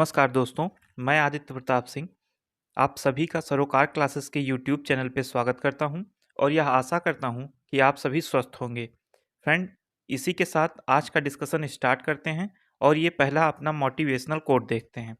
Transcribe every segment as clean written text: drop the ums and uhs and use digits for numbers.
नमस्कार दोस्तों, मैं आदित्य प्रताप सिंह आप सभी का सरोकार क्लासेस के यूट्यूब चैनल पे स्वागत करता हूं और यह आशा करता हूं कि आप सभी स्वस्थ होंगे। फ्रेंड, इसी के साथ आज का डिस्कशन स्टार्ट करते हैं और ये पहला अपना मोटिवेशनल कोट देखते हैं।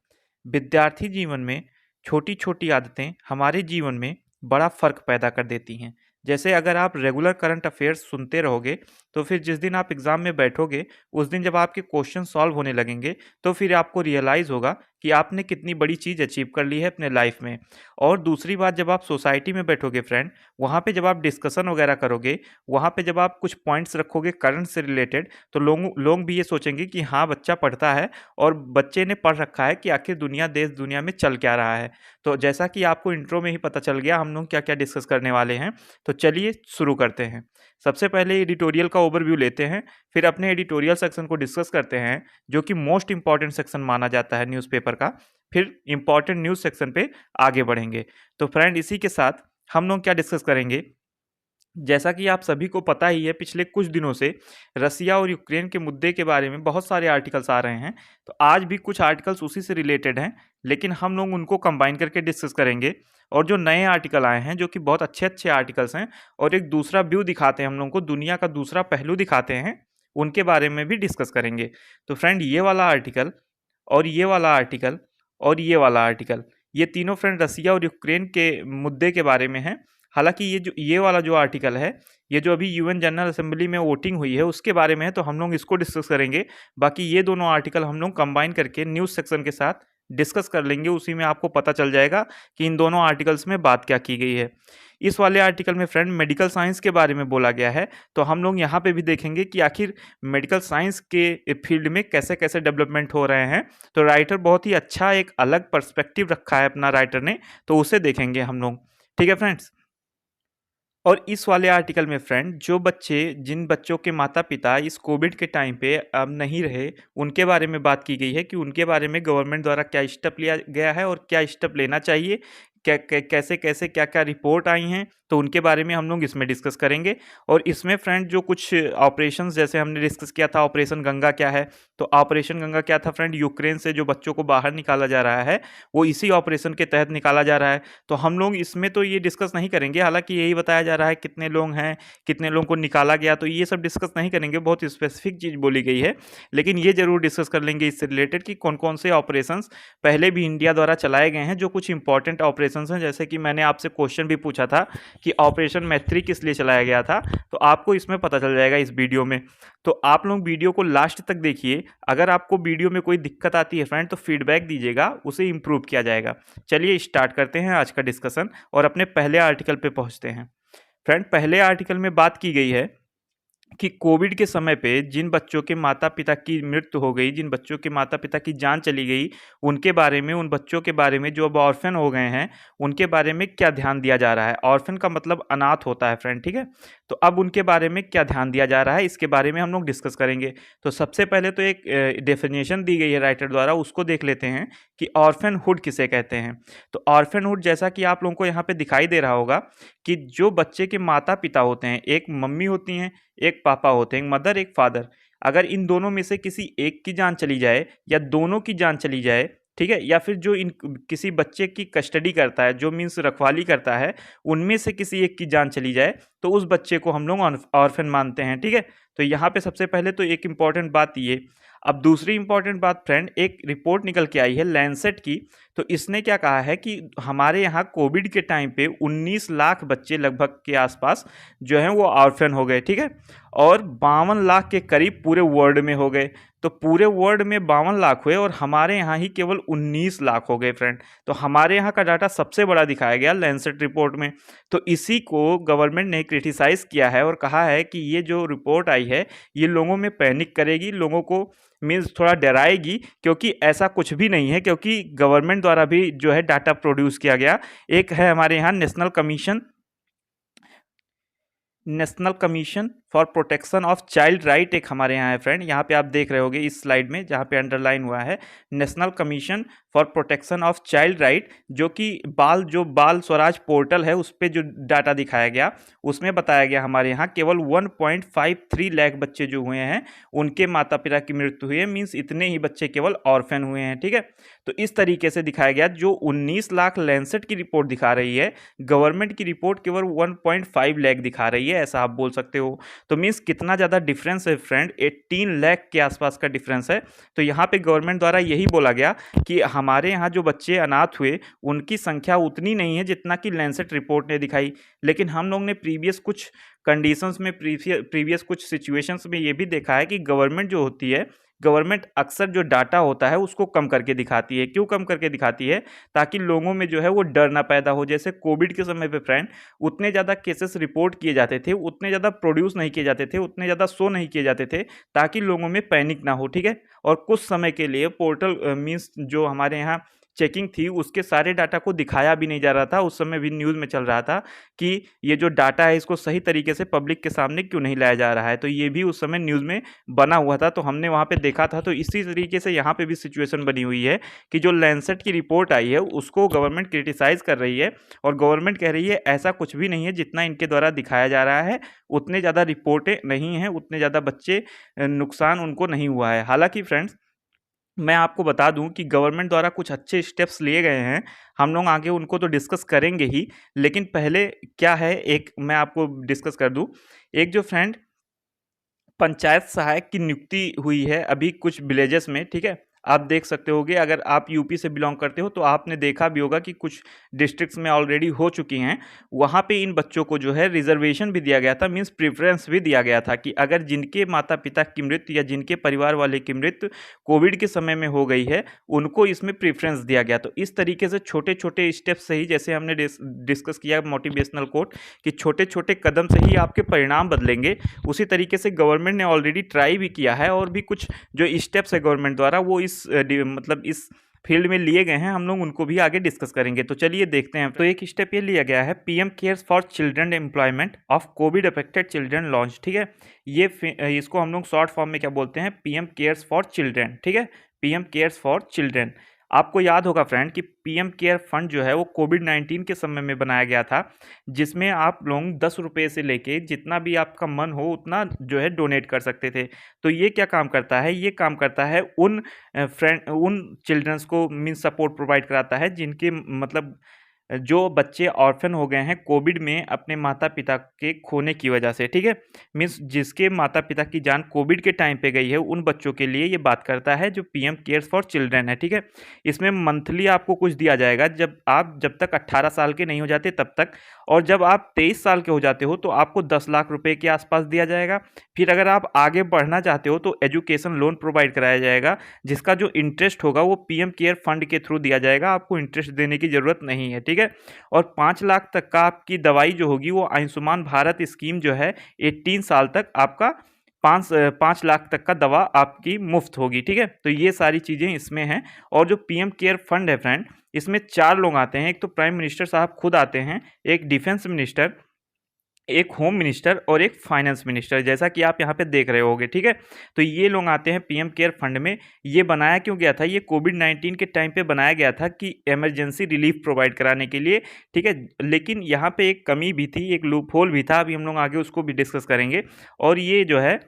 विद्यार्थी जीवन में छोटी छोटी आदतें हमारे जीवन में बड़ा फर्क पैदा कर देती हैं। जैसे अगर आप रेगुलर करंट अफेयर्स सुनते रहोगे तो फिर जिस दिन आप एग्ज़ाम में बैठोगे उस दिन जब आपके क्वेश्चन सॉल्व होने लगेंगे तो फिर आपको रियलाइज़ होगा कि आपने कितनी बड़ी चीज़ अचीव कर ली है अपने लाइफ में। और दूसरी बात, जब आप सोसाइटी में बैठोगे फ्रेंड, वहाँ पे जब आप डिस्कशन वगैरह करोगे, वहाँ पे जब आप कुछ पॉइंट्स रखोगे करंट से रिलेटेड, तो लोग लोग भी ये सोचेंगे कि हाँ, बच्चा पढ़ता है और बच्चे ने पढ़ रखा है कि आखिर दुनिया देश दुनिया में चल क्या रहा है। तो जैसा कि आपको इंट्रो में ही पता चल गया हम लोग क्या क्या डिस्कस करने वाले हैं, तो चलिए शुरू करते हैं। सबसे पहले एडिटोरियल का ओवरव्यू लेते हैं, फिर अपने एडिटोरियल सेक्शन को डिस्कस करते हैं जो कि मोस्ट इंपॉर्टेंट सेक्शन माना जाता है न्यूज़पेपर का। फिर इंपॉर्टेंट न्यूज़ सेक्शन पे आगे बढ़ेंगे। तो फ्रेंड, इसी के साथ हम लोग क्या डिस्कस करेंगे, जैसा कि आप सभी को पता ही है, पिछले कुछ दिनों से रसिया और यूक्रेन के मुद्दे के बारे में बहुत सारे आर्टिकल्स आ रहे हैं। तो आज भी कुछ आर्टिकल्स उसी से रिलेटेड हैं, लेकिन हम लोग उनको कंबाइन करके डिस्कस करेंगे। और जो नए आर्टिकल आए हैं जो कि बहुत अच्छे अच्छे आर्टिकल्स हैं और एक दूसरा व्यू दिखाते हैं, हम लोग को दुनिया का दूसरा पहलू दिखाते हैं, उनके बारे में भी डिस्कस करेंगे। तो फ्रेंड, ये वाला आर्टिकल और ये वाला आर्टिकल और ये वाला आर्टिकल, ये तीनों फ्रेंड रसिया और यूक्रेन के मुद्दे के बारे में हैं। हालांकि ये वाला जो आर्टिकल है, ये जो अभी यूएन जनरल असेंबली में वोटिंग हुई है उसके बारे में है, तो हम लोग इसको डिस्कस करेंगे। बाकी ये दोनों आर्टिकल हम लोग कंबाइन करके न्यूज़ सेक्शन के साथ डिस्कस कर लेंगे, उसी में आपको पता चल जाएगा कि इन दोनों आर्टिकल्स में बात क्या की गई है। इस वाले आर्टिकल में फ्रेंड मेडिकल साइंस के बारे में बोला गया है, तो हम लोग यहाँ पे भी देखेंगे कि आखिर मेडिकल साइंस के फील्ड में कैसे कैसे डेवलपमेंट हो रहे हैं। तो राइटर बहुत ही अच्छा एक अलग पर्सपेक्टिव रखा है अपना राइटर ने, तो उसे देखेंगे हम लोग। ठीक है फ्रेंड्स। और इस वाले आर्टिकल में फ्रेंड, जिन बच्चों के माता पिता इस कोविड के टाइम पे अब नहीं रहे, उनके बारे में बात की गई है कि उनके बारे में गवर्नमेंट द्वारा क्या स्टेप लिया गया है और क्या स्टेप लेना चाहिए, कैसे कैसे क्या क्या रिपोर्ट आई हैं, तो उनके बारे में हम लोग इसमें डिस्कस करेंगे। और इसमें फ्रेंड जो कुछ ऑपरेशंस, जैसे हमने डिस्कस किया था ऑपरेशन गंगा क्या है, तो ऑपरेशन गंगा क्या था फ्रेंड, यूक्रेन से जो बच्चों को बाहर निकाला जा रहा है वो इसी ऑपरेशन के तहत निकाला जा रहा है। तो हम लोग इसमें तो ये डिस्कस नहीं करेंगे, हालांकि यही बताया जा रहा है कितने लोग हैं, कितने लोगों को निकाला गया, तो ये सब डिस्कस नहीं करेंगे, बहुत स्पेसिफिक चीज़ बोली गई है। लेकिन ये जरूर डिस्कस कर लेंगे इससे रिलेटेड कि कौन कौन से ऑपरेशंस पहले भी इंडिया द्वारा चलाए गए हैं, जो कुछ इंपॉर्टेंट ऑपरेशंस हैं। जैसे कि मैंने आपसे क्वेश्चन भी पूछा था कि ऑपरेशन मैत्री किस लिए चलाया गया था, तो आपको इसमें पता चल जाएगा इस वीडियो में। तो आप लोग वीडियो को लास्ट तक देखिए। अगर आपको वीडियो में कोई दिक्कत आती है फ्रेंड, तो फीडबैक दीजिएगा, उसे इम्प्रूव किया जाएगा। चलिए स्टार्ट करते हैं आज का डिस्कशन और अपने पहले आर्टिकल पे पहुंचते हैं। फ्रेंड, पहले आर्टिकल में बात की गई है कि कोविड के समय पे जिन बच्चों के माता पिता की मृत्यु हो गई, जिन बच्चों के माता पिता की जान चली गई, उनके बारे में, उन बच्चों के बारे में जो अब ऑर्फन हो गए हैं, उनके बारे में क्या ध्यान दिया जा रहा है। ऑर्फन का मतलब अनाथ होता है फ्रेंड, ठीक है। तो अब उनके बारे में क्या ध्यान दिया जा रहा है, इसके बारे में हम लोग डिस्कस करेंगे। तो सबसे पहले तो एक डेफिनेशन दी गई है राइटर द्वारा, उसको देख लेते हैं कि ऑर्फनहुड किसे कहते हैं। तो ऑर्फनहुड, जैसा कि आप लोगों को यहाँ पे दिखाई दे रहा होगा कि जो बच्चे के माता पिता होते हैं, एक मम्मी होती हैं, एक पापा होते हैं, एक मदर एक फादर, अगर इन दोनों में से किसी एक की जान चली जाए या दोनों की जान चली जाए, ठीक है, या फिर जो इन किसी बच्चे की कस्टडी करता है, जो मीन्स रखवाली करता है, उनमें से किसी एक की जान चली जाए, तो उस बच्चे को हम लोग ऑर्फन मानते हैं। ठीक है। तो यहाँ पे सबसे पहले तो एक इंपॉर्टेंट बात ये। अब दूसरी इंपॉर्टेंट बात फ्रेंड, एक रिपोर्ट निकल के आई है लैंसेट की। तो इसने क्या कहा है कि हमारे यहाँ कोविड के टाइम पे 19 लाख बच्चे लगभग के आसपास जो हैं वो ऑर्फन हो गए, ठीक है। और 52 लाख के करीब पूरे वर्ल्ड में हो गए। तो पूरे वर्ल्ड में 52 लाख हुए और हमारे यहाँ ही केवल 19 लाख हो गए फ्रेंड। तो हमारे यहाँ का डाटा सबसे बड़ा दिखाया गया लैंसेट रिपोर्ट में। तो इसी को गवर्नमेंट ने क्रिटिसाइज़ किया है और कहा है कि ये जो रिपोर्ट आई है ये लोगों में पैनिक करेगी, लोगों को मीन्स थोड़ा डराएगी, क्योंकि ऐसा कुछ भी नहीं है, क्योंकि गवर्नमेंट द्वारा भी जो है डाटा प्रोड्यूस किया गया। एक है हमारे यहाँ national commission for protection of child right एक हमारे यहाँ है फ्रेंड, यहाँ पे आप देख रहे होगे इस स्लाइड में जहाँ पे अंडरलाइन हुआ है national commission for protection of child right, जो कि बाल स्वराज पोर्टल है उस पर जो डाटा दिखाया गया उसमें बताया गया हमारे यहाँ केवल 1.53 लाख बच्चे जो हुए हैं उनके माता पिता की मृत्यु हुई है, मीन्स इतने ही बच्चे केवल ऑर्फन हुए हैं। ठीक है, तो इस तरीके से दिखाया गया। जो 19 लाख लैंसेट की रिपोर्ट दिखा रही है, गवर्नमेंट की रिपोर्ट केवल 1.5 लाख दिखा रही है, ऐसा आप बोल सकते हो। तो मीन्स कितना ज़्यादा डिफरेंस है फ्रेंड, 18 लाख के आसपास का डिफरेंस है। तो यहाँ पे गवर्नमेंट द्वारा यही बोला गया कि हमारे यहाँ जो बच्चे अनाथ हुए उनकी संख्या उतनी नहीं है जितना कि लैंसेट रिपोर्ट ने दिखाई। लेकिन हम लोग ने प्रीवियस कुछ कंडीशंस में, प्रीवियस कुछ सिचुएशंस में ये भी देखा है कि गवर्नमेंट जो होती है, गवर्नमेंट अक्सर जो डाटा होता है उसको कम करके दिखाती है। क्यों कम करके दिखाती है? ताकि लोगों में जो है वो डर ना पैदा हो। जैसे कोविड के समय पे फ्रेंड उतने ज़्यादा केसेस रिपोर्ट किए जाते थे, उतने ज़्यादा प्रोड्यूस नहीं किए जाते थे, उतने ज़्यादा शो नहीं किए जाते थे ताकि लोगों में पैनिक ना हो। ठीक है, और कुछ समय के लिए पोर्टल मीन्स जो हमारे यहाँ चेकिंग थी उसके सारे डाटा को दिखाया भी नहीं जा रहा था। उस समय भी न्यूज़ में चल रहा था कि ये जो डाटा है इसको सही तरीके से पब्लिक के सामने क्यों नहीं लाया जा रहा है। तो ये भी उस समय न्यूज़ में बना हुआ था, तो हमने वहाँ पे देखा था। तो इसी तरीके से यहाँ पे भी सिचुएशन बनी हुई है कि जो लैंसेट की रिपोर्ट आई है उसको गवर्नमेंट क्रिटिसाइज़ कर रही है और गवर्नमेंट कह रही है ऐसा कुछ भी नहीं है जितना इनके द्वारा दिखाया जा रहा है, उतने ज़्यादा रिपोर्टें नहीं हैं, उतने ज़्यादा बच्चे नुकसान उनको नहीं हुआ है। हालांकि फ्रेंड्स मैं आपको बता दूं कि गवर्नमेंट द्वारा कुछ अच्छे स्टेप्स लिए गए हैं, हम लोग आगे उनको तो डिस्कस करेंगे ही। लेकिन पहले क्या है, एक मैं आपको डिस्कस कर दूं। एक जो फ्रेंड पंचायत सहायक की नियुक्ति हुई है अभी कुछ विलेजेस में, ठीक है, आप देख सकते होगे। अगर आप यूपी से बिलोंग करते हो तो आपने देखा भी होगा कि कुछ डिस्ट्रिक्ट्स में ऑलरेडी हो चुकी हैं। वहाँ पे इन बच्चों को जो है रिजर्वेशन भी दिया गया था, मींस प्रेफरेंस भी दिया गया था कि अगर जिनके माता पिता की मृत्यु या जिनके परिवार वाले की मृत्यु कोविड के समय में हो गई है उनको इसमें प्रेफरेंस दिया गया। तो इस तरीके से छोटे छोटे स्टेप से ही, जैसे हमने डिस्कस किया मोटिवेशनल कोट कि छोटे छोटे कदम से ही आपके परिणाम बदलेंगे, उसी तरीके से गवर्नमेंट ने ऑलरेडी ट्राई भी किया है और भी कुछ जो स्टेप्स है गवर्नमेंट द्वारा वो मतलब इस फील्ड में लिए गए हैं, हम लोग उनको भी आगे डिस्कस करेंगे। तो चलिए देखते हैं। तो एक स्टेप ये लिया गया है, PM cares for children employment of Covid affected children launch. ठीक है, ये इसको हम लोग शॉर्ट फॉर्म में क्या बोलते हैं, पीएम केयर्स फॉर चिल्ड्रन। ठीक है, पीएम केयर्स फॉर चिल्ड्रन। आपको याद होगा फ्रेंड कि पीएम केयर फंड जो है वो कोविड-19 के समय में बनाया गया था, जिसमें आप लोग 10 रुपये से लेके जितना भी आपका मन हो उतना जो है डोनेट कर सकते थे। तो ये क्या काम करता है, ये काम करता है उन चिल्ड्रंस को मीन्स सपोर्ट प्रोवाइड कराता है जिनके मतलब जो बच्चे ऑर्फन हो गए हैं कोविड में अपने माता पिता के खोने की वजह से। ठीक है, मीन्स जिसके माता पिता की जान कोविड के टाइम पे गई है उन बच्चों के लिए ये बात करता है जो पीएम केयर्स फॉर चिल्ड्रन है। ठीक है, इसमें मंथली आपको कुछ दिया जाएगा जब तक 18 साल के नहीं हो जाते तब तक, और जब आप 23 साल के हो जाते हो तो आपको 10 लाख रुपए के आसपास दिया जाएगा। फिर अगर आप आगे बढ़ना चाहते हो तो एजुकेशन लोन प्रोवाइड कराया जाएगा, जिसका जो इंटरेस्ट होगा वो पीएम केयर फंड के थ्रू दिया जाएगा, आपको इंटरेस्ट देने की ज़रूरत नहीं है। ठीक है, और 5 लाख तक का आपकी दवाई जो होगी वो आयुष्मान भारत स्कीम जो है 18 साल तक आपका 5 लाख तक का दवा आपकी मुफ्त होगी। ठीक है, तो ये सारी चीज़ें इसमें हैं। और जो पीएम केयर फंड है फ्रेंड, इसमें 4 लोग आते हैं। एक तो प्राइम मिनिस्टर साहब खुद आते हैं, एक डिफेंस मिनिस्टर, एक होम मिनिस्टर और एक फाइनेंस मिनिस्टर, जैसा कि आप यहाँ पे देख रहे होगे। ठीक है, तो ये लोग आते हैं पीएम केयर फंड में। ये बनाया क्यों गया था, ये कोविड-19 के टाइम पे बनाया गया था कि इमरजेंसी रिलीफ प्रोवाइड कराने के लिए। ठीक है, लेकिन यहाँ पे एक कमी भी थी, एक लूप होल भी था, अभी हम लोग आगे उसको भी डिस्कस करेंगे। और ये जो है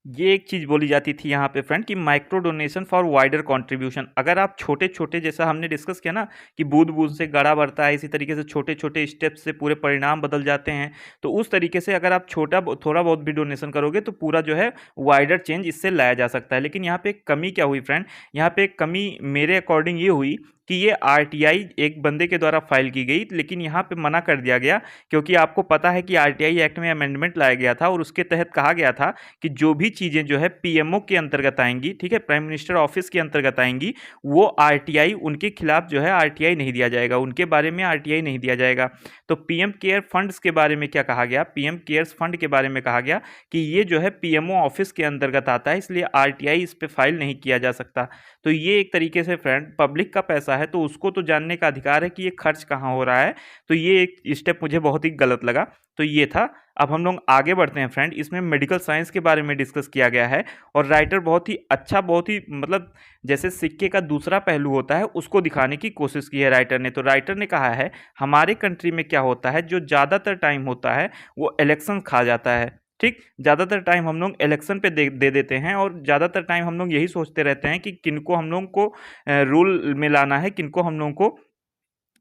ये एक चीज़ बोली जाती थी यहाँ पे फ्रेंड कि micro donation for wider contribution. अगर आप छोटे छोटे, जैसा हमने डिस्कस किया ना कि बूंद बूंद से गड़ा बढ़ता है, इसी तरीके से छोटे छोटे स्टेप्स से पूरे परिणाम बदल जाते हैं। तो उस तरीके से अगर आप थोड़ा बहुत भी डोनेशन करोगे तो पूरा जो है वाइडर चेंज इससे लाया जा सकता है। लेकिन यहाँ पे एक कमी क्या हुई फ्रेंड, यहाँ पे एक कमी मेरे अकॉर्डिंग ये हुई कि ये आरटीआई एक बंदे के द्वारा फाइल की गई, लेकिन यहाँ पे मना कर दिया गया, क्योंकि आपको पता है कि आरटीआई एक्ट में अमेंडमेंट लाया गया था और उसके तहत कहा गया था कि जो भी चीज़ें जो है पीएमओ के अंतर्गत आएंगी, ठीक है, प्राइम मिनिस्टर ऑफिस के अंतर्गत आएंगी, वो आरटीआई उनके खिलाफ जो है आरटीआई नहीं दिया जाएगा, उनके बारे में आरटीआई नहीं दिया जाएगा। तो पीएम केयर फंड्स के बारे में क्या कहा गया, पीएम केयर्स फंड के बारे में कहा गया कि ये जो है पीएमओ ऑफिस के अंतर्गत आता है, इसलिए आरटीआई इस पर फाइल नहीं किया जा सकता। तो ये एक तरीके से फ्रेंड पब्लिक का पैसा है, है तो उसको तो जानने का अधिकार है कि ये खर्च कहाँ हो रहा है। तो ये एक स्टेप मुझे बहुत ही गलत लगा। तो ये था। अब हम लोग आगे बढ़ते हैं फ्रेंड, इसमें मेडिकल साइंस के बारे में डिस्कस किया गया है और राइटर बहुत ही अच्छा, बहुत ही मतलब जैसे सिक्के का दूसरा पहलू होता है उसको दिखाने की कोशिश की है राइटर ने। तो राइटर ने कहा है हमारे कंट्री में क्या होता है, जो ज़्यादातर टाइम होता है वो इलेक्शन खा जाता है। ठीक, ज़्यादातर टाइम हम लोग इलेक्शन पे दे देते हैं और ज़्यादातर टाइम हम लोग यही सोचते रहते हैं कि किनको हम लोग को रूल में लाना है, किनको हम लोग को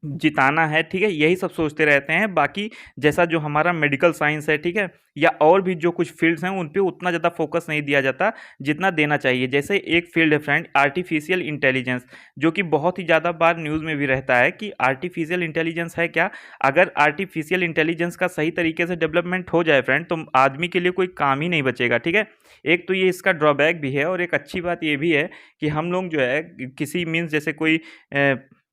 जिताना है। ठीक है, यही सब सोचते रहते हैं। बाकी जैसा जो हमारा मेडिकल साइंस है, ठीक है, या और भी जो कुछ फील्ड्स हैं उन पे उतना ज़्यादा फोकस नहीं दिया जाता जितना देना चाहिए। जैसे एक फील्ड है फ्रेंड आर्टिफिशियल इंटेलिजेंस, जो कि बहुत ही ज़्यादा बार न्यूज़ में भी रहता है कि आर्टिफिशियल इंटेलिजेंस है क्या। अगर आर्टिफिशियल इंटेलिजेंस का सही तरीके से डेवलपमेंट हो जाए फ्रेंड तो आदमी के लिए कोई काम ही नहीं बचेगा। ठीक है, एक तो ये इसका ड्रॉबैक भी है और एक अच्छी बात ये भी है कि हम लोग जो है किसी मीन्स जैसे कोई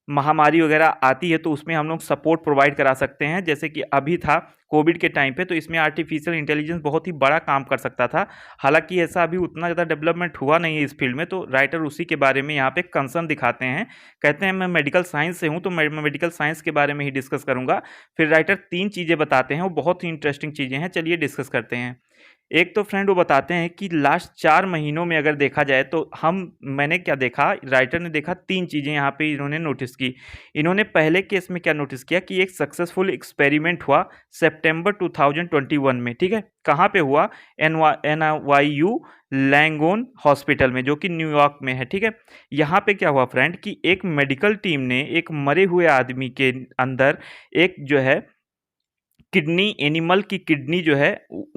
महामारी वगैरह आती है तो उसमें हम लोग सपोर्ट प्रोवाइड करा सकते हैं। जैसे कि अभी था कोविड के टाइम पे, तो इसमें आर्टिफिशियल इंटेलिजेंस बहुत ही बड़ा काम कर सकता था। हालांकि ऐसा अभी उतना ज़्यादा डेवलपमेंट हुआ नहीं है इस फील्ड में, तो राइटर उसी के बारे में यहाँ पे कंसर्न दिखाते हैं। कहते हैं मैं मेडिकल साइंस से हूँ तो मैं मेडिकल साइंस के बारे में ही डिस्कस करूँगा। फिर राइटर 3 चीज़ें बताते हैं, वो बहुत ही इंटरेस्टिंग चीज़ें हैं, चलिए डिस्कस करते हैं। एक तो फ्रेंड वो बताते हैं कि लास्ट 4 महीनों में अगर देखा जाए तो मैंने क्या देखा, राइटर ने देखा 3 चीज़ें यहाँ पे इन्होंने नोटिस की। इन्होंने पहले केस में क्या नोटिस किया कि एक सक्सेसफुल एक्सपेरिमेंट हुआ सितंबर 2021 में। ठीक है, कहाँ पे हुआ, NYU लैंगोन हॉस्पिटल में, जो कि न्यूयॉर्क में है। ठीक है, यहाँ पे क्या हुआ फ्रेंड कि एक मेडिकल टीम ने एक मरे हुए आदमी के अंदर एक जो है किडनी, एनिमल की किडनी जो है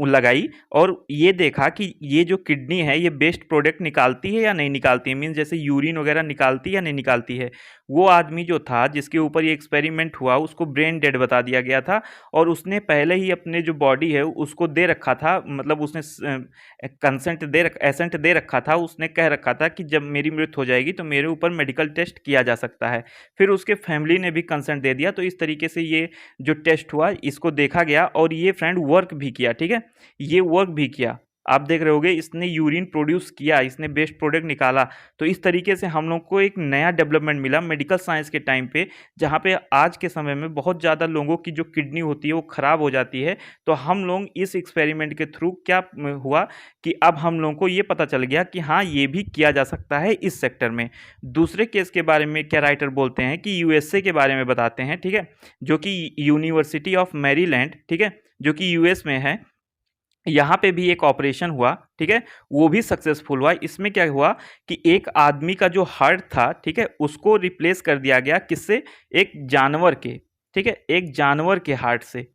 लगाई और ये देखा कि ये जो किडनी है ये बेस्ट प्रोडक्ट निकालती है या नहीं निकालती है, मीन्स जैसे यूरिन वगैरह निकालती है या नहीं निकालती है। वो आदमी जो था जिसके ऊपर ये एक्सपेरिमेंट हुआ उसको ब्रेन डेड बता दिया गया था और उसने पहले ही अपने जो बॉडी है उसको दे रखा था, मतलब उसने एसेंट दे रखा था, उसने कह रखा था कि जब मेरी मृत्यु हो जाएगी तो मेरे ऊपर मेडिकल टेस्ट किया जा सकता है। फिर उसके फैमिली ने भी कंसेंट दे दिया, तो इस तरीके से ये जो टेस्ट हुआ इसको देखा गया और ये फ्रेंड वर्क भी किया। ठीक है, ये वर्क भी किया, आप देख रहे होगे इसने यूरिन प्रोड्यूस किया, इसने बेस्ट प्रोडक्ट निकाला। तो इस तरीके से हम लोग को एक नया डेवलपमेंट मिला मेडिकल साइंस के टाइम पे, जहाँ पे आज के समय में बहुत ज़्यादा लोगों की जो किडनी होती है वो ख़राब हो जाती है। तो हम लोग इस एक्सपेरिमेंट के थ्रू क्या हुआ कि अब हम लोगों को ये पता चल गया कि हाँ ये भी किया जा सकता है इस सेक्टर में। दूसरे केस के बारे में क्या राइटर बोलते हैं कि यूएसए के बारे में बताते हैं। ठीक है, जो कि यूनिवर्सिटी ऑफ मैरीलैंड, ठीक है, जो कि यूएस में है, यहाँ पे भी एक ऑपरेशन हुआ। ठीक है, वो भी सक्सेसफुल हुआ। इसमें क्या हुआ कि एक आदमी का जो हार्ट था, ठीक है, उसको रिप्लेस कर दिया गया किससे, एक जानवर के। ठीक है, एक जानवर के हार्ट से।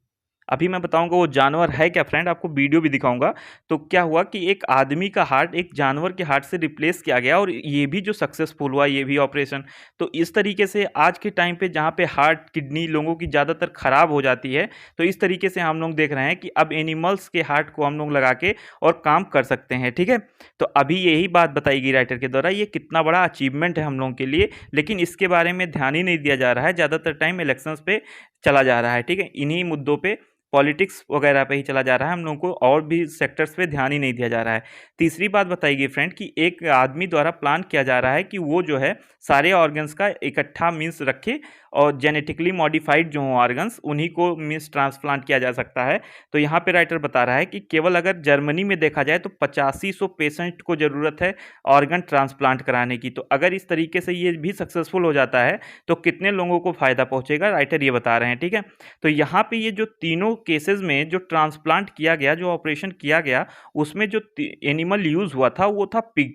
अभी मैं बताऊंगा वो जानवर है क्या फ्रेंड, आपको वीडियो भी दिखाऊंगा। तो क्या हुआ कि एक आदमी का हार्ट एक जानवर के हार्ट से रिप्लेस किया गया और ये भी जो सक्सेसफुल हुआ, ये भी ऑपरेशन। तो इस तरीके से आज के टाइम पे जहाँ पे हार्ट, किडनी लोगों की ज़्यादातर ख़राब हो जाती है, तो इस तरीके से हम लोग देख रहे हैं कि अब एनिमल्स के हार्ट को हम लोग लगा के और काम कर सकते हैं। ठीक है, तो अभी यही बात बताई गई राइटर के द्वारा, ये कितना बड़ा अचीवमेंट है हम लोगों के लिए, लेकिन इसके बारे में ध्यान ही नहीं दिया जा रहा है। ज़्यादातर टाइम इलेक्शंस पे चला जा रहा है। ठीक है, इन्हीं मुद्दों पे, पॉलिटिक्स वगैरह पे ही चला जा रहा है, हम लोगों को और भी सेक्टर्स पे ध्यान ही नहीं दिया जा रहा है। तीसरी बात बताई गई फ्रेंड कि एक आदमी द्वारा प्लान किया जा रहा है कि वो जो है सारे ऑर्गन्स का इकट्ठा मीन्स रखे और जेनेटिकली मॉडिफाइड जो हों ऑर्गन्स उन्हीं को मीन्स ट्रांसप्लांट किया जा सकता है। तो यहाँ पे राइटर बता रहा है कि केवल अगर जर्मनी में देखा जाए तो 8500 पेशेंट को ज़रूरत है ऑर्गन ट्रांसप्लांट कराने की। तो अगर इस तरीके से ये भी सक्सेसफुल हो जाता है तो कितने लोगों को फ़ायदा पहुँचेगा, राइटर ये बता रहे हैं। ठीक है, तो यहाँ पे ये जो तीनों केसेस में जो ट्रांसप्लांट किया गया, जो ऑपरेशन किया गया, उसमें जो एनिमल यूज़ हुआ था वो था पिग।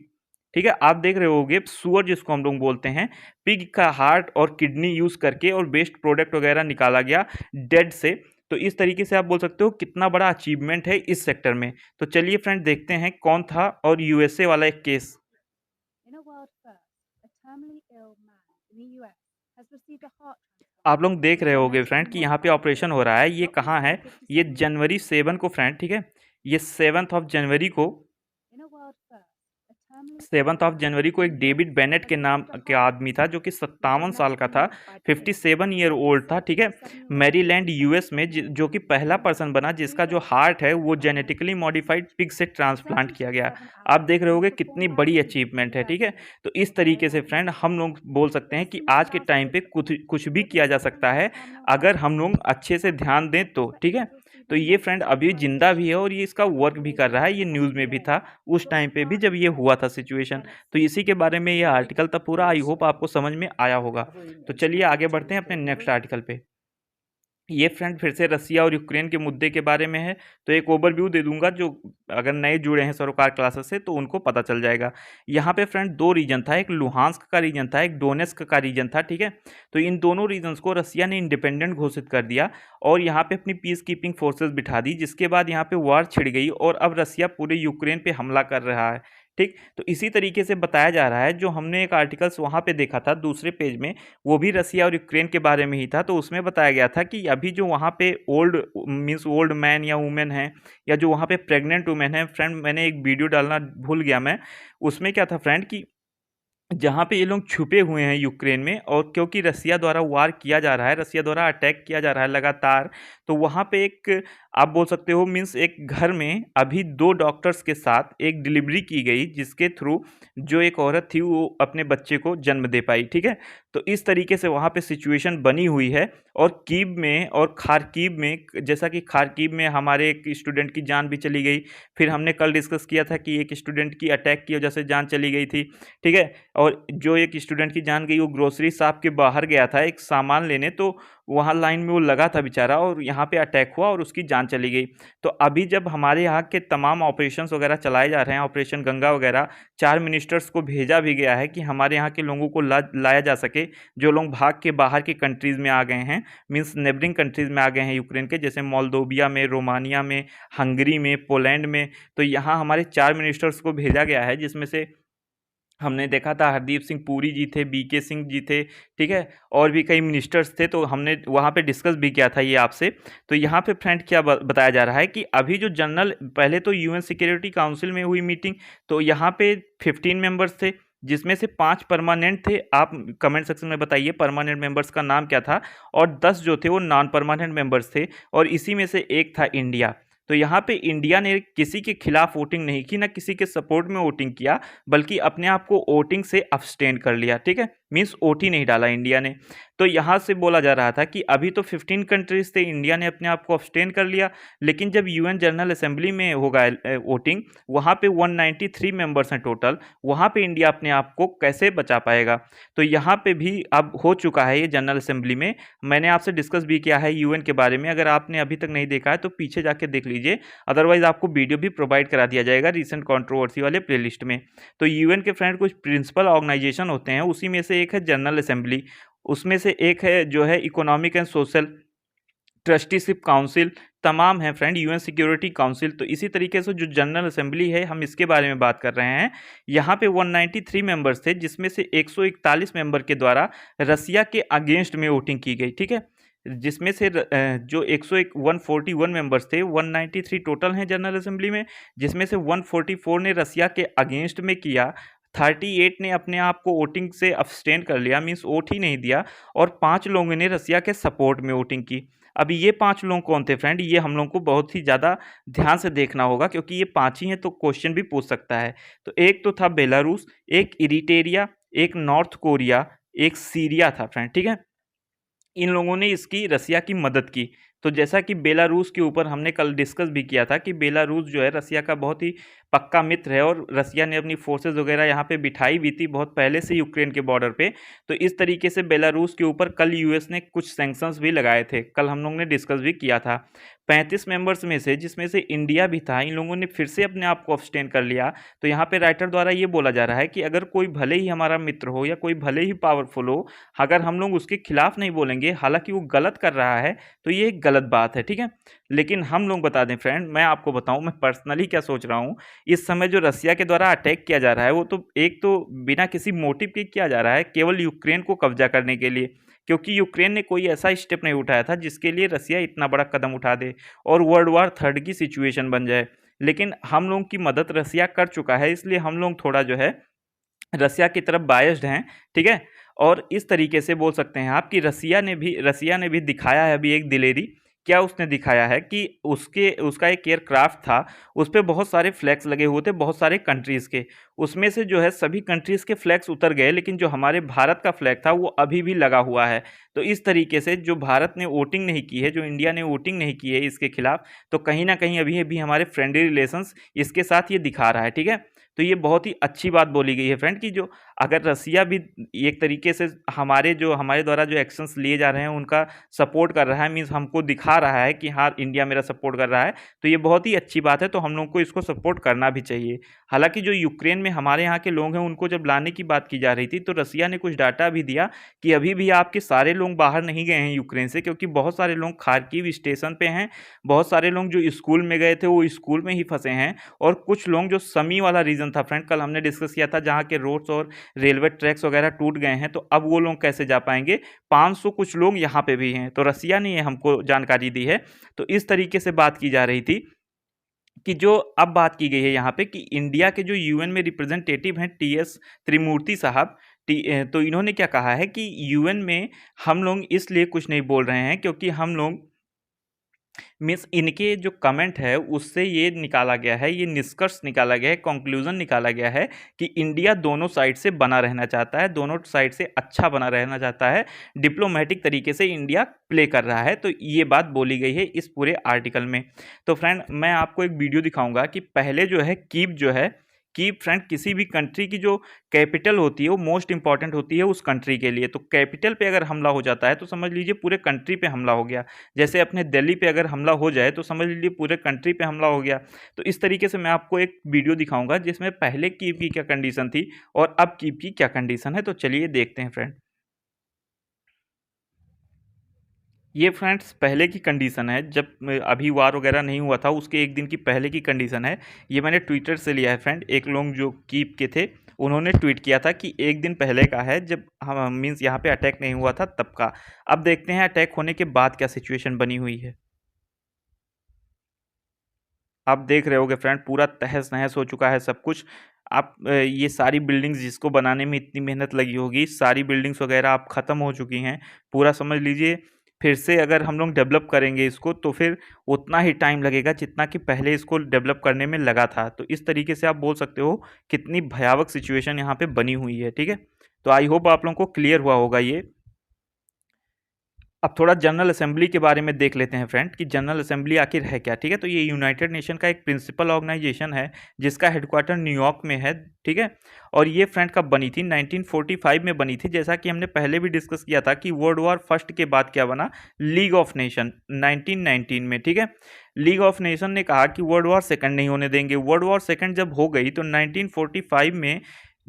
ठीक है, आप देख रहे होगे सुअर जिसको हम लोग बोलते हैं, पिग का हार्ट और किडनी यूज़ करके और बेस्ट प्रोडक्ट वगैरह निकाला गया डेड से। तो इस तरीके से आप बोल सकते हो कितना बड़ा अचीवमेंट है इस सेक्टर में। तो चलिए फ्रेंड देखते हैं कौन था और यूएसए वाला एक केस। आप लोग देख रहे होगे फ्रेंड कि यहाँ पे ऑपरेशन हो रहा है, ये कहाँ है, ये जनवरी 7 को फ्रेंड। ठीक है, ये 7th ऑफ जनवरी को 7 जनवरी को एक डेविड बेनेट के नाम के आदमी था जो कि 57 साल का था, 57 ईयर ओल्ड था, ठीक है। मैरीलैंड यूएस में जो कि पहला पर्सन बना जिसका जो हार्ट है वो जेनेटिकली मॉडिफाइड पिग से ट्रांसप्लांट किया गया। आप देख रहे होगे कितनी बड़ी अचीवमेंट है, ठीक है। तो इस तरीके से फ्रेंड हम लोग बोल सकते हैं कि आज के टाइम पे कुछ कुछ भी किया जा सकता है अगर हम लोग अच्छे से ध्यान दें तो, ठीक है। तो ये फ्रेंड अभी जिंदा भी है और ये इसका वर्क भी कर रहा है, ये न्यूज़ में भी था उस टाइम पे भी जब ये हुआ था सिचुएशन। तो इसी के बारे में ये आर्टिकल था पूरा, आई होप आपको समझ में आया होगा। तो चलिए आगे बढ़ते हैं अपने नेक्स्ट आर्टिकल पे। ये फ्रेंड फिर से रसिया और यूक्रेन के मुद्दे के बारे में है। तो एक ओवरव्यू दे दूंगा, जो अगर नए जुड़े हैं सरोकार क्लासेस से तो उनको पता चल जाएगा। यहाँ पे फ्रेंड दो रीजन था, एक लुहांस्क का रीजन था, एक डोनेस्क का रीजन था, ठीक है। तो इन दोनों रीजन्स को रसिया ने इंडिपेंडेंट घोषित कर दिया और यहाँ पे अपनी पीस कीपिंग फोर्सेस बिठा दी, जिसके बाद यहाँ पे वार छिड़ गई और अब रसिया पूरे यूक्रेन पे हमला कर रहा है, ठीक। तो इसी तरीके से बताया जा रहा है, जो हमने एक आर्टिकल्स वहाँ पे देखा था दूसरे पेज में, वो भी रसिया और यूक्रेन के बारे में ही था। तो उसमें बताया गया था कि अभी जो वहाँ पे ओल्ड मीन्स ओल्ड मैन या वुमेन है, या जो वहाँ पे प्रेग्नेंट वुमेन है, फ्रेंड मैंने एक वीडियो डालना भूल गया मैं, उसमें क्या था फ्रेंड कि जहाँ पे ये लोग छुपे हुए हैं यूक्रेन में, और क्योंकि रसिया द्वारा वार किया जा रहा है, रसिया द्वारा अटैक किया जा रहा है लगातार, तो वहाँ पे एक आप बोल सकते हो मीन्स एक घर में अभी 2 डॉक्टर्स के साथ एक डिलीवरी की गई, जिसके थ्रू जो एक औरत थी वो अपने बच्चे को जन्म दे पाई, ठीक है। तो इस तरीके से वहाँ पे सिचुएशन बनी हुई है। और कीव में और खारकीव में, जैसा कि खारकीव में हमारे एक स्टूडेंट की जान भी चली गई, फिर हमने कल डिस्कस किया था कि एक स्टूडेंट की अटैक की वजह से जान चली गई थी, ठीक है। और जो एक स्टूडेंट की जान गई वो ग्रोसरी शॉप के बाहर गया था एक सामान लेने, तो वहाँ लाइन में वो लगा था बेचारा और यहाँ पे अटैक हुआ और उसकी जान चली गई। तो अभी जब हमारे यहाँ के तमाम ऑपरेशंस वगैरह चलाए जा रहे हैं, ऑपरेशन गंगा वगैरह, 4 मिनिस्टर्स को भेजा भी गया है कि हमारे यहाँ के लोगों को लाया जा सके, जो लोग भाग के बाहर की कंट्रीज़ में आ गए हैं, मीन्स नेबरिंग कंट्रीज़ में आ गए हैं यूक्रेन के, जैसे मोल्दोविया में, रोमानिया में, हंगरी में, पोलैंड में। तो यहाँ हमारे 4 मिनिस्टर्स को भेजा गया है, जिसमें से हमने देखा था हरदीप सिंह पुरी जी थे, बीके सिंह जी थे, ठीक है, और भी कई मिनिस्टर्स थे। तो हमने वहाँ पे डिस्कस भी किया था ये आपसे। तो यहाँ पे फ्रेंड क्या बताया जा रहा है कि अभी जो जनरल, पहले तो यूएन सिक्योरिटी काउंसिल में हुई मीटिंग, तो यहाँ पे 15 मेंबर्स थे, जिसमें से 5 परमानेंट थे। आप कमेंट सेक्शन में बताइए परमानेंट मेंबर्स का नाम क्या था, और 10 जो थे वो नॉन परमानेंट मेंबर्स थे, और इसी में से एक था इंडिया। तो यहाँ पे इंडिया ने किसी के खिलाफ वोटिंग नहीं की, ना किसी के सपोर्ट में वोटिंग किया, बल्कि अपने आप को वोटिंग से अब्सटेन कर लिया, ठीक है, मीन्स वोट ही नहीं डाला इंडिया ने। तो यहाँ से बोला जा रहा था कि अभी तो 15 कंट्रीज थे, इंडिया ने अपने आप को अब्सटेन कर लिया, लेकिन जब यूएन जनरल असेंबली में होगा वोटिंग, वहाँ पे 193 मेंबर्स हैं टोटल, वहाँ पे इंडिया अपने आप को कैसे बचा पाएगा। तो यहाँ पे भी अब हो चुका है ये जनरल असेंबली में, मैंने आपसे डिस्कस भी किया है यूएन के बारे में, अगर आपने अभी तक नहीं देखा है तो पीछे जाके देख लीजिए, अदरवाइज आपको वीडियो भी प्रोवाइड करा दिया जाएगा रिसेंट कंट्रोवर्सी वाले प्लेलिस्ट में। तो यूएन के फ्रेंड कुछ प्रिंसिपल ऑर्गेनाइजेशन होते हैं, उसी में से एक है जनरल असेंबली, उसमें से एक है जो है economic and social trusteeship council, तमाम है फ्रेंड यूएन सिक्योरिटी काउंसिल। तो इसी तरीके से जो जनरल असेंबली है हम इसके बारे में बात कर रहे हैं। यहाँ पे 193 मेंबर्स थे, जिसमें से 141 मेंबर के द्वारा रसिया के अगेंस्ट में वोटिंग की गई, ठीक है। जिसमें से जो 141 मेंबर्स थे, 193 टोटल हैं जनरल असेंबली में, जिसमें से 144 ने रसिया के अगेंस्ट में किया, 38 ने अपने आप को वोटिंग से अब्सटेन कर लिया, मीन्स वोट ही नहीं दिया, और 5 लोगों ने रसिया के सपोर्ट में वोटिंग की। अभी ये 5 लोग कौन थे फ्रेंड, ये हम लोग को बहुत ही ज़्यादा ध्यान से देखना होगा, क्योंकि ये 5 ही हैं तो क्वेश्चन भी पूछ सकता है। तो एक तो था बेलारूस, एक इरिटेरिया, एक नॉर्थ कोरिया, एक सीरिया था फ्रेंड, ठीक है। इन लोगों ने इसकी रसिया की मदद की। तो जैसा कि बेलारूस के ऊपर हमने कल डिस्कस भी किया था कि बेलारूस जो है रसिया का बहुत ही पक्का मित्र है, और रसिया ने अपनी फोर्सेज वगैरह यहाँ पे बिठाई भी थी बहुत पहले से यूक्रेन के बॉर्डर पे। तो इस तरीके से बेलारूस के ऊपर कल यूएस ने कुछ सैंक्शंस भी लगाए थे, कल हम लोग ने डिस्कस भी किया था। 35 मेंबर्स में से, जिसमें से इंडिया भी था, इन लोगों ने फिर से अपने आप को अब्सटेन कर लिया। तो यहाँ पे राइटर द्वारा ये बोला जा रहा है कि अगर कोई भले ही हमारा मित्र हो या कोई भले ही पावरफुल हो, अगर हम लोग उसके खिलाफ नहीं बोलेंगे, हालांकि वो गलत कर रहा है, तो ये एक गलत बात है, ठीक है। लेकिन हम लोग बता दें फ्रेंड, मैं आपको बताऊं मैं पर्सनली क्या सोच रहा हूं, इस समय जो रसिया के द्वारा अटैक किया जा रहा है वो तो एक तो बिना किसी मोटिव के किया जा रहा है, केवल यूक्रेन को कब्जा करने के लिए, क्योंकि यूक्रेन ने कोई ऐसा स्टेप नहीं उठाया था जिसके लिए रसिया इतना बड़ा कदम उठा दे और वर्ल्ड वार 3 की सिचुएशन बन जाए। लेकिन हम लोगों की मदद रसिया कर चुका है, इसलिए हम लोग थोड़ा जो है रसिया की तरफ बायस्ड हैं, ठीक है। और इस तरीके से बोल सकते हैं आप कि रसिया ने भी दिखाया है अभी एक दिलेरी। क्या उसने दिखाया है कि उसका एक एयरक्राफ्ट था, उस पे बहुत सारे फ्लैग्स लगे हुए थे बहुत सारे कंट्रीज़ के। उसमें से जो है सभी कंट्रीज़ के फ्लैग्स उतर गए, लेकिन जो हमारे भारत का फ्लैग था वो अभी भी लगा हुआ है। तो इस तरीके से जो भारत ने वोटिंग नहीं की है, जो इंडिया ने वोटिंग नहीं की है इसके खिलाफ, तो कहीं न कहीं अभी भी हमारे फ्रेंडली रिलेशंस इसके साथ ये दिखा रहा है, ठीक है। तो ये बहुत ही अच्छी बात बोली गई है फ्रेंड कि जो अगर रसिया भी एक तरीके से हमारे द्वारा जो एक्शंस लिए जा रहे हैं उनका सपोर्ट कर रहा है, मीन्स हमको दिखा रहा है कि हाँ इंडिया मेरा सपोर्ट कर रहा है, तो ये बहुत ही अच्छी बात है। तो हम लोग को इसको सपोर्ट करना भी चाहिए। हालांकि जो यूक्रेन में हमारे यहाँ के लोग हैं उनको जब लाने की बात की जा रही थी, तो रसिया ने कुछ डाटा भी दिया कि अभी भी आपके सारे लोग बाहर नहीं गए हैं यूक्रेन से, क्योंकि बहुत सारे लोग खार्किव स्टेशन पे हैं, बहुत सारे लोग जो स्कूल में गए थे वो स्कूल में ही फंसे हैं, और कुछ लोग जो समी वाला रीजन था फ्रेंड, कल हमने डिस्कस किया था, जहाँ के रोड्स और रेलवे ट्रैक्स वगैरह टूट गए हैं, तो अब वो लोग कैसे जा पाएंगे। 500 कुछ लोग यहाँ पे भी हैं, तो रसिया ने ये हमको जानकारी दी है। तो इस तरीके से बात की जा रही थी कि जो अब बात की गई है यहाँ पे कि इंडिया के जो यूएन में रिप्रेजेंटेटिव हैं टीएस त्रिमूर्ति साहब, तो इन्होंने क्या कहा है कि यूएन में हम लोग इसलिए कुछ नहीं बोल रहे हैं क्योंकि हम लोग मीन्स इनके जो कमेंट है उससे ये निकाला गया है, ये निष्कर्ष निकाला गया है, कंक्लूजन निकाला गया है कि इंडिया दोनों साइड से बना रहना चाहता है, दोनों साइड से अच्छा बना रहना चाहता है, डिप्लोमेटिक तरीके से इंडिया प्ले कर रहा है। तो ये बात बोली गई है इस पूरे आर्टिकल में। तो फ्रेंड मैं आपको एक वीडियो दिखाऊंगा कि पहले जो है कीप फ्रेंड किसी भी कंट्री की जो कैपिटल होती है वो मोस्ट इंपॉर्टेंट होती है उस कंट्री के लिए। तो कैपिटल पे अगर हमला हो जाता है तो समझ लीजिए पूरे कंट्री पे हमला हो गया। जैसे अपने दिल्ली पे अगर हमला हो जाए तो समझ लीजिए पूरे कंट्री पे हमला हो गया। तो इस तरीके से मैं आपको एक वीडियो दिखाऊंगा जिसमें पहले कीव की क्या कंडीशन थी और अब कीव की क्या कंडीशन है। तो चलिए देखते हैं फ्रेंड। ये फ्रेंड्स पहले की कंडीशन है, जब अभी वार वगैरह नहीं हुआ था उसके एक दिन की पहले की कंडीशन है। ये मैंने ट्विटर से लिया है फ्रेंड, एक लोग जो कीप के थे उन्होंने ट्वीट किया था कि एक दिन पहले का है, जब हम मीन्स यहाँ पे अटैक नहीं हुआ था तब का। अब देखते हैं अटैक होने के बाद क्या सिचुएशन बनी हुई है। आप देख रहे होगे फ्रेंड पूरा तहस नहस हो चुका है सब कुछ। आप ये सारी बिल्डिंग्स जिसको बनाने में इतनी मेहनत लगी होगी, सारी बिल्डिंग्स वगैरह आप ख़त्म हो चुकी हैं। पूरा समझ लीजिए फिर से अगर हम लोग डेवलप करेंगे इसको तो फिर उतना ही टाइम लगेगा जितना कि पहले इसको डेवलप करने में लगा था। तो इस तरीके से आप बोल सकते हो कितनी भयावह सिचुएशन यहाँ पे बनी हुई है, ठीक है। तो आई होप आप लोगों को क्लियर हुआ होगा ये। अब थोड़ा जनरल असेंबली के बारे में देख लेते हैं फ्रेंड कि जनरल असेंबली आखिर है क्या, ठीक है। तो ये यूनाइटेड नेशन का एक प्रिंसिपल ऑर्गेनाइजेशन है जिसका हेडक्वार्टर न्यूयॉर्क में है, ठीक है। और ये फ्रेंड कब बनी थी, 1945 में बनी थी। जैसा कि हमने पहले भी डिस्कस किया था कि वर्ल्ड वॉर फर्स्ट के बाद क्या बना, लीग ऑफ नेशन 1919 में, ठीक है। लीग ऑफ नेशन ने कहा कि वर्ल्ड वॉर सेकंड नहीं होने देंगे। वर्ल्ड वॉर सेकंड जब हो गई तो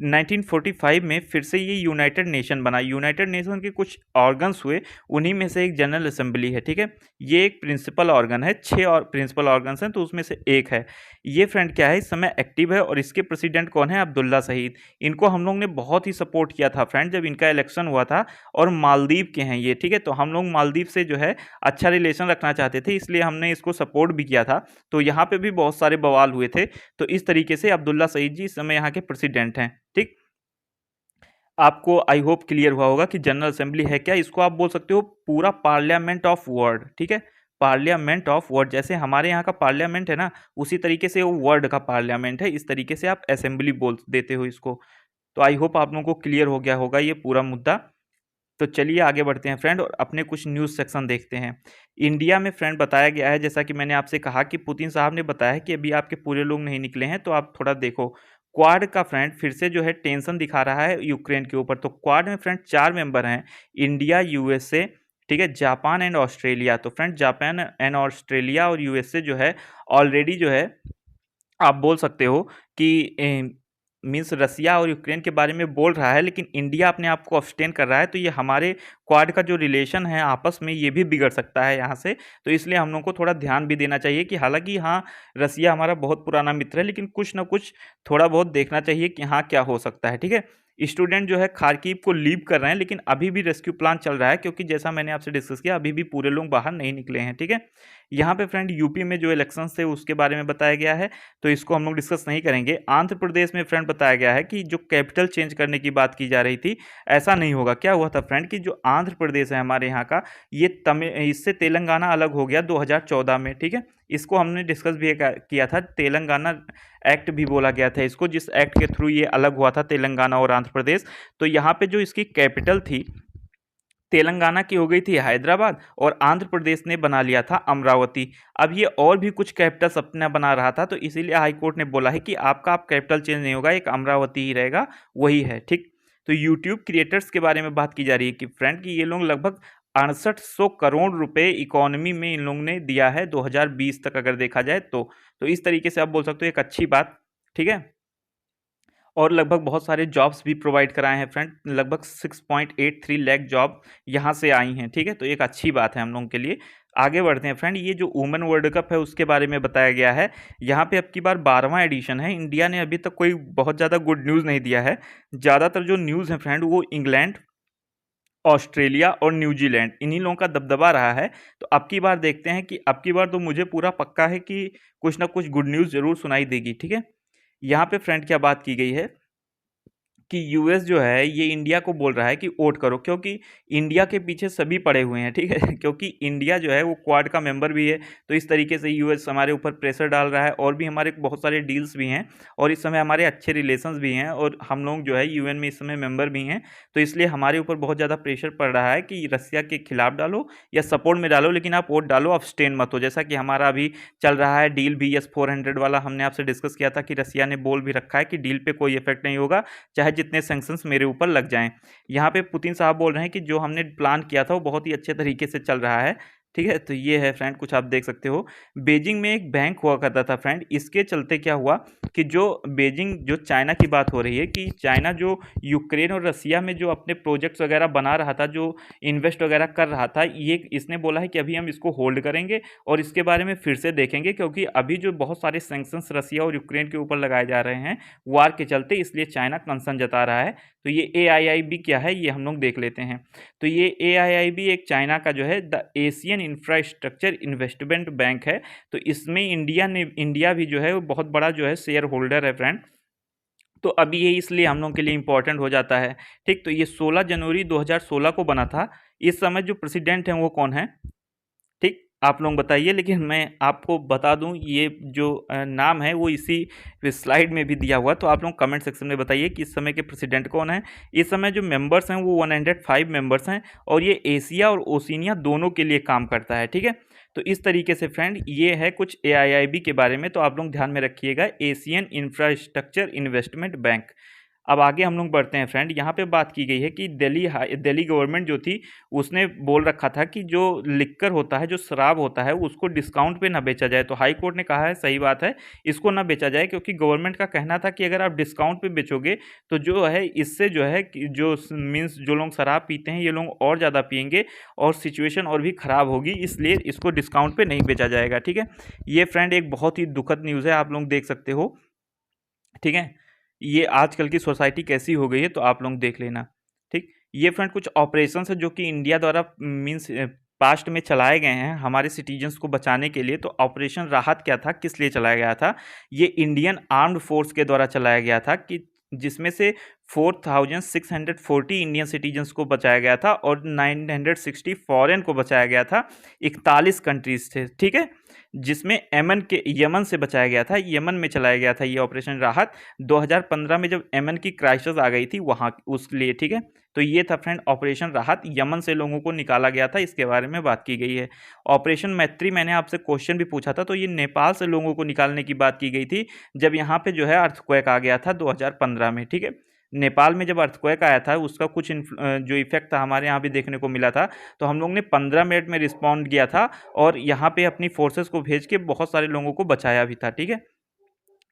1945 में फिर से ये यूनाइटेड नेशन बना। यूनाइटेड नेशन के कुछ ऑर्गन्स हुए, उन्हीं में से एक जनरल असेंबली है, ठीक है। ये एक प्रिंसिपल ऑर्गन है, 6 और प्रिंसिपल ऑर्गन्स हैं तो उसमें से एक है। ये फ्रेंड क्या है इस समय एक्टिव है और इसके प्रेसिडेंट कौन है, अब्दुल्ला सईद। इनको हम लोग ने बहुत ही सपोर्ट किया था फ्रेंड जब इनका इलेक्शन हुआ था। और मालदीव के हैं ये, ठीक है। तो हम लोग मालदीव से जो है अच्छा रिलेशन रखना चाहते थे, इसलिए हमने इसको सपोर्ट भी किया था। तो यहाँ पे भी बहुत सारे बवाल हुए थे। तो इस तरीके से अब्दुल्ला सईद जी इस समय यहाँ के प्रेसिडेंट हैं, ठीक। आपको आई होप क्लियर हुआ होगा कि जनरल असेंबली है क्या। इसको आप बोल सकते हो पूरा पार्लियामेंट ऑफ वर्ल्ड, ठीक है। पार्लियामेंट ऑफ वर्ल्ड, जैसे हमारे यहाँ का पार्लियामेंट है ना, उसी तरीके से वो वर्ल्ड का पार्लियामेंट है। इस तरीके से आप असेंबली बोल देते हो इसको। तो आई होप आप लोगों को क्लियर हो गया होगा ये पूरा मुद्दा। तो चलिए आगे बढ़ते हैं फ्रेंड और अपने कुछ न्यूज़ सेक्शन देखते हैं। इंडिया में फ्रेंड बताया गया है, जैसा कि मैंने आपसे कहा कि पुतिन साहब ने बताया है कि अभी आपके पूरे लोग नहीं निकले हैं, तो आप थोड़ा देखो। क्वाड का फ्रेंड फिर से जो है टेंशन दिखा रहा है यूक्रेन के ऊपर। तो क्वाड में फ्रेंड 4 मेंबर हैं, इंडिया, यूएसए, ठीक है, जापान एंड ऑस्ट्रेलिया। तो फ्रेंड जापान एंड ऑस्ट्रेलिया और यूएसए जो है ऑलरेडी जो है आप बोल सकते हो कि मीन्स रसिया और यूक्रेन के बारे में बोल रहा है, लेकिन इंडिया अपने आप को अब्सटेन कर रहा है। तो ये हमारे क्वाड का जो रिलेशन है आपस में ये भी बिगड़ सकता है यहाँ से। तो इसलिए हम लोग को थोड़ा ध्यान भी देना चाहिए कि हालांकि हाँ रसिया हमारा बहुत पुराना मित्र है, लेकिन कुछ ना कुछ थोड़ा बहुत देखना चाहिए कि हाँ क्या हो सकता है, ठीक है। स्टूडेंट जो है खार्किव को लीव कर रहे हैं, लेकिन अभी भी रेस्क्यू प्लान चल रहा है, क्योंकि जैसा मैंने आपसे डिस्कस किया अभी भी पूरे लोग बाहर नहीं निकले हैं। ठीक है, यहाँ पे फ्रेंड यूपी में जो इलेक्शंस थे उसके बारे में बताया गया है, तो इसको हम लोग डिस्कस नहीं करेंगे। आंध्र प्रदेश में फ्रेंड बताया गया है कि जो कैपिटल चेंज करने की बात की जा रही थी, ऐसा नहीं होगा। क्या हुआ था फ्रेंड कि जो आंध्र प्रदेश है हमारे यहाँ का, ये इससे तेलंगाना अलग हो गया 2014 में। ठीक है, इसको हमने डिस्कस भी किया था, तेलंगाना एक्ट भी बोला गया था इसको, जिस एक्ट के थ्रू ये अलग हुआ था तेलंगाना और आंध्र प्रदेश। तो यहाँ पे जो इसकी कैपिटल थी तेलंगाना की हो गई थी हैदराबाद, और आंध्र प्रदेश ने बना लिया था अमरावती। अब ये और भी कुछ कैपिटल्स अपना बना रहा था, तो इसीलिए हाई कोर्ट ने बोला है कि आपका आप कैपिटल चेंज नहीं होगा, एक अमरावती ही रहेगा, वही है। ठीक, तो यूट्यूब क्रिएटर्स के बारे में बात की जा रही है कि फ्रेंड कि ये लोग लगभग 6800 करोड़ रुपए इकोनॉमी में इन लोगों ने दिया है 2020 तक, अगर देखा जाए तो इस तरीके से आप बोल सकते हो एक अच्छी बात। ठीक है, और लगभग बहुत सारे जॉब्स भी प्रोवाइड कराए हैं फ्रेंड, लगभग 6.83 लाख जॉब यहाँ से आई हैं। ठीक है, तो एक अच्छी बात है हम लोगों के लिए। आगे बढ़ते हैं फ्रेंड, ये जो वुमेन वर्ल्ड कप है उसके बारे में बताया गया है। यहाँ पे अब की बार 12वां एडिशन है। इंडिया ने अभी तक कोई बहुत ज़्यादा गुड न्यूज़ नहीं दिया है। ज़्यादातर जो न्यूज़ है फ्रेंड वो इंग्लैंड, ऑस्ट्रेलिया और न्यूजीलैंड, इन्हीं लोगों का दबदबा रहा है। तो अब की बार देखते हैं कि अब की बार तो मुझे पूरा पक्का है कि कुछ ना कुछ गुड न्यूज़ ज़रूर सुनाई देगी। ठीक है, यहाँ पे फ्रेंड क्या बात की गई है कि यूएस जो है ये इंडिया को बोल रहा है कि वोट करो, क्योंकि इंडिया के पीछे सभी पड़े हुए हैं। ठीक है क्योंकि इंडिया जो है वो क्वाड का मेंबर भी है, तो इस तरीके से यूएस हमारे ऊपर प्रेशर डाल रहा है, और भी हमारे बहुत सारे डील्स भी हैं, और इस समय हमारे अच्छे रिलेशंस भी हैं, और हम लोग जो है यूएन में इस समय मेंबर भी हैं। तो इसलिए हमारे ऊपर बहुत ज़्यादा प्रेशर पड़ रहा है कि रसिया के खिलाफ डालो या सपोर्ट में डालो, लेकिन आप वोट डालो, अब्सटेन मत हो। जैसा कि हमारा अभी चल रहा है डील BS-400 वाला, हमने आपसे डिस्कस किया था कि रसिया ने बोल भी रखा है कि डील पे कोई इफेक्ट नहीं होगा, चाहे जितने सैंक्शंस मेरे ऊपर लग जाएं। यहाँ पे पुतिन साहब बोल रहे हैं कि जो हमने प्लान किया था वो बहुत ही अच्छे तरीके से चल रहा है। ठीक है, तो ये है फ्रेंड, कुछ आप देख सकते हो। बीजिंग में एक बैंक हुआ करता था फ्रेंड, इसके चलते क्या हुआ कि जो बीजिंग, जो चाइना की बात हो रही है कि चाइना जो यूक्रेन और रसिया में जो अपने प्रोजेक्ट्स वगैरह बना रहा था, जो इन्वेस्ट वगैरह कर रहा था, ये इसने बोला है कि अभी हम इसको होल्ड करेंगे और इसके बारे में फिर से देखेंगे, क्योंकि अभी जो बहुत सारे सैंक्शंस रसिया और यूक्रेन के ऊपर लगाए जा रहे हैं वार के चलते, इसलिए चाइना कंसर्न जता रहा है। तो ये AIIB क्या है ये हम लोग देख लेते हैं। तो ये AIIB एक चाइना का जो है the Asian infrastructure investment bank है। तो इसमें इंडिया भी जो है वो बहुत बड़ा जो है शेयर होल्डर है फ्रेंड। तो अभी ये इसलिए हम लोग के लिए इम्पोर्टेंट हो जाता है। ठीक, तो ये 16 जनवरी 2016 को बना था। इस समय जो प्रेसिडेंट हैं वो कौन है, ठीक, आप लोग बताइए। लेकिन मैं आपको बता दूं ये जो नाम है वो इसी स्लाइड में भी दिया हुआ है, तो आप लोग कमेंट सेक्शन में बताइए कि इस समय के प्रेसिडेंट कौन है। इस समय जो मेंबर्स हैं वो 105 मेंबर्स हैं, और ये एशिया और ओशिनिया दोनों के लिए काम करता है। ठीक है, तो इस तरीके से फ्रेंड ये है कुछ AIIB के बारे में, तो आप लोग ध्यान में रखिएगा, एशियन इंफ्रास्ट्रक्चर इन्वेस्टमेंट बैंक। अब आगे हम लोग बढ़ते हैं फ्रेंड, यहाँ पे बात की गई है कि दिल्ली गवर्नमेंट जो थी उसने बोल रखा था कि जो लिक्कर होता है, जो शराब होता है, उसको डिस्काउंट पे ना बेचा जाए। तो हाई कोर्ट ने कहा है सही बात है, इसको ना बेचा जाए, क्योंकि गवर्नमेंट का कहना था कि अगर आप डिस्काउंट पे बेचोगे तो जो है इससे जो है जो मीन्स जो लोग शराब पीते हैं ये लोग और ज़्यादा पियेंगे और सिचुएशन और भी ख़राब होगी, इसलिए इसको डिस्काउंट पे नहीं बेचा जाएगा। ठीक है, ये फ्रेंड एक बहुत ही दुखद न्यूज़ है, आप लोग देख सकते हो। ठीक है, ये आजकल की सोसाइटी कैसी हो गई है तो आप लोग देख लेना। ठीक, ये फ्रेंड कुछ ऑपरेशंस है जो कि इंडिया द्वारा मीन्स पास्ट में चलाए गए हैं हमारे सिटीजन्स को बचाने के लिए। तो ऑपरेशन राहत क्या था, किस लिए चलाया गया था, ये इंडियन आर्म्ड फोर्स के द्वारा चलाया गया था, कि जिसमें से 4640 इंडियन सिटीजन्स को बचाया गया था और 960 फॉरेन को बचाया गया था। 41 कंट्रीज थे। ठीक है, जिसमें यमन से बचाया गया था, यमन में चलाया गया था ये ऑपरेशन राहत 2015 में, जब यमन की क्राइसिस आ गई थी वहाँ उस लिए। ठीक है, तो ये था फ्रेंड ऑपरेशन राहत, यमन से लोगों को निकाला गया था, इसके बारे में बात की गई है। ऑपरेशन मैत्री मैंने आपसे क्वेश्चन भी पूछा था, तो ये नेपाल से लोगों को निकालने की बात की गई थी, जब यहाँ पे जो है अर्थक्वेक आ गया था 2015 में। ठीक है, नेपाल में जब अर्थक्वेक आया था उसका कुछ जो इफेक्ट था हमारे यहाँ भी देखने को मिला था, तो हम लोग ने 15 मिनट में रिस्पॉन्ड किया था और यहाँ पे अपनी फोर्सेस को भेज के बहुत सारे लोगों को बचाया भी था। ठीक है,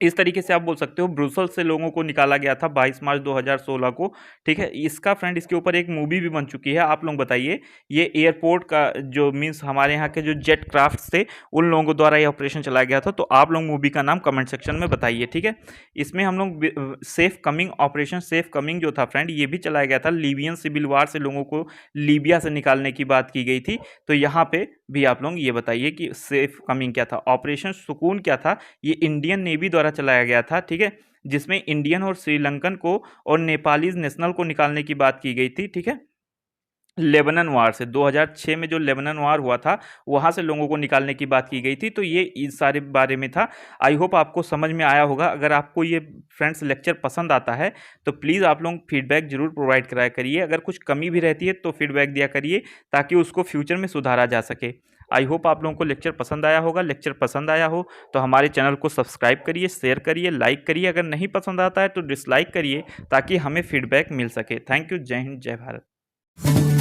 इस तरीके से आप बोल सकते हो ब्रुसेल्स से लोगों को निकाला गया था 22 मार्च 2016 को। ठीक है, इसका फ्रेंड इसके ऊपर एक मूवी भी बन चुकी है। आप लोग बताइए, ये एयरपोर्ट का जो मीन्स हमारे यहाँ के जो जेट क्राफ्ट थे उन लोगों द्वारा ये ऑपरेशन चलाया गया था। तो आप लोग मूवी का नाम कमेंट सेक्शन में बताइए। ठीक है, इसमें हम लोग safe coming, operation safe coming जो था फ्रेंड, ये भी चलाया गया था। लीबियन सिविल वार से लोगों को लीबिया से निकालने की बात की गई थी। तो यहाँ पे भी आप लोग ये बताइए कि सेफ कमिंग क्या था। ऑपरेशन सुकून क्या था, ये इंडियन नेवी द्वारा चलाया गया था। ठीक है, जिसमें इंडियन और श्रीलंकन को और नेपालीज नेशनल को निकालने की बात की गई थी। ठीक है, लेबनन वार से 2006 में जो लेबनन वार हुआ था वहाँ से लोगों को निकालने की बात की गई थी। तो ये इस सारे बारे में था। आई होप आपको समझ में आया होगा। अगर आपको ये फ्रेंड्स लेक्चर पसंद आता है तो प्लीज़ आप लोग फीडबैक जरूर प्रोवाइड कराया करिए। अगर कुछ कमी भी रहती है तो फीडबैक दिया करिए ताकि उसको फ्यूचर में सुधारा जा सके। आई होप आप लोगों को लेक्चर पसंद आया होगा। लेक्चर पसंद आया हो तो हमारे चैनल को सब्सक्राइब करिए, शेयर करिए, लाइक करिए। अगर नहीं पसंद आता है तो डिसलाइक करिए ताकि हमें फीडबैक मिल सके। Thank you. जय हिंद, जय भारत।